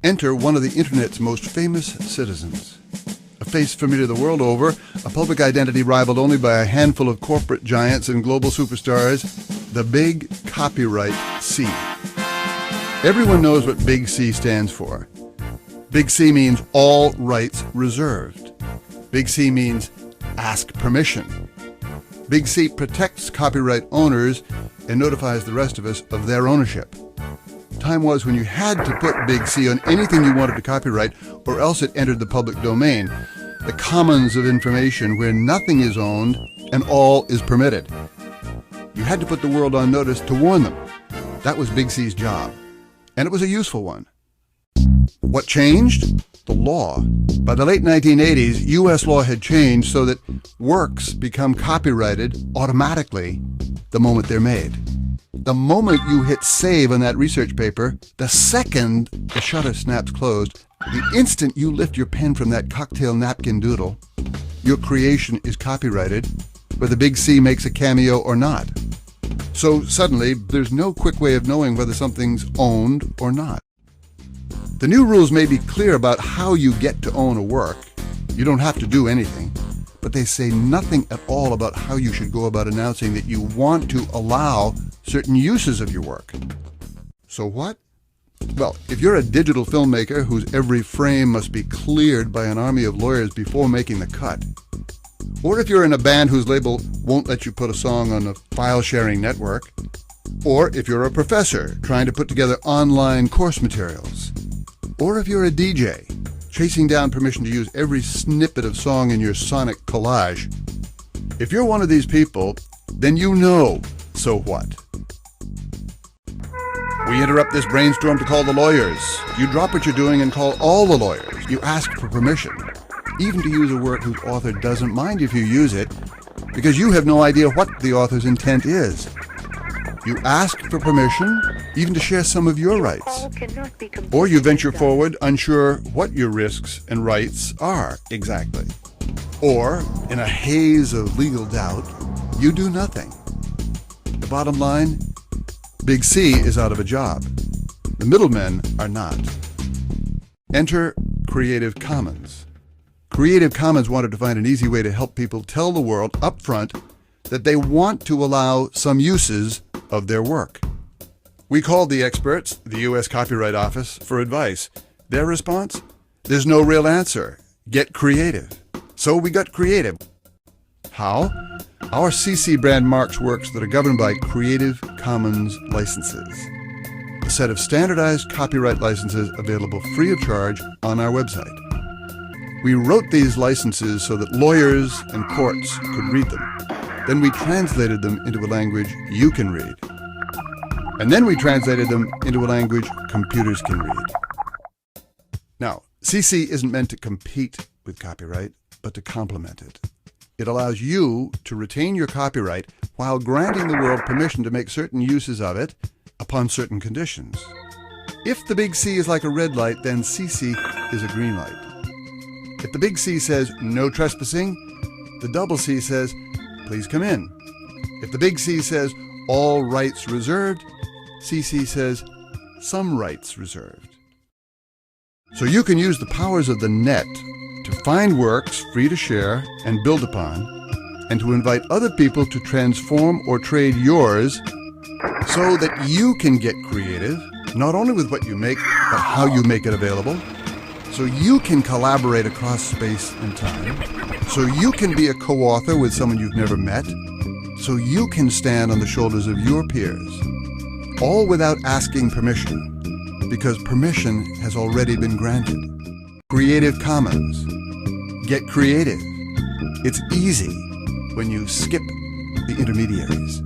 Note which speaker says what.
Speaker 1: Enter one of the Internet's most famous citizens. A face familiar the world over, a public identity rivaled only by a handful of corporate giants and global superstars, the Big Copyright C. Everyone knows what Big C stands for. Big C means all rights reserved. Big C means ask permission. Big C protects copyright owners and notifies the rest of us of their ownership. Time was when you had to put Big C on anything you wanted to copyright, or else it entered the public domain, the commons of information where nothing is owned and all is permitted. You had to put the world on notice to warn them. That was Big C's job, and it was a useful one. What changed? The law. By the late 1980s, U.S. law had changed so that works become copyrighted automatically the moment they're made. The moment you hit save on that research paper, the second the shutter snaps closed, the instant you lift your pen from that cocktail napkin doodle, your creation is copyrighted, whether Big C makes a cameo or not. So suddenly, there's no quick way of knowing whether something's owned or not. The new rules may be clear about how you get to own a work. You don't have to do anything, but they say nothing at all about how you should go about announcing that you want to allow certain uses of your work. So what? Well, if you're a digital filmmaker whose every frame must be cleared by an army of lawyers before making the cut, or if you're in a band whose label won't let you put a song on a file-sharing network, or if you're a professor trying to put together online course materials, or if you're a DJ chasing down permission to use every snippet of song in your sonic collage, if you're one of these people, then you know, so what? We interrupt this brainstorm to call the lawyers. You drop what you're doing and call all the lawyers. You ask for permission, even to use a work whose author doesn't mind if you use it, because you have no idea what the author's intent is. You ask for permission, even to share some of your rights. Or you venture forward unsure what your risks and rights are exactly. Or, in a haze of legal doubt, you do nothing. The bottom line, Big C is out of a job. The middlemen are not. Enter Creative Commons. Creative Commons wanted to find an easy way to help people tell the world up front that they want to allow some uses of their work. We called the experts, the U.S. Copyright Office, for advice. Their response? There's no real answer. Get creative. So we got creative. How? Our CC brand marks works that are governed by Creative Commons licenses, a set of standardized copyright licenses available free of charge on our website. We wrote these licenses so that lawyers and courts could read them. Then we translated them into a language you can read. And then we translated them into a language computers can read. Now, CC isn't meant to compete with copyright, but to complement it. It allows you to retain your copyright while granting the world permission to make certain uses of it upon certain conditions. If the Big C is like a red light, then CC is a green light. If the Big C says no trespassing, the double C says please come in. If the Big C says all rights reserved, CC says some rights reserved. So you can use the powers of the net to find works free to share and build upon, and to invite other people to transform or trade yours so that you can get creative, not only with what you make, but how you make it available, so you can collaborate across space and time, so you can be a co-author with someone you've never met, so you can stand on the shoulders of your peers, all without asking permission, because permission has already been granted. Creative Commons. Get creative. It's easy when you skip the intermediaries.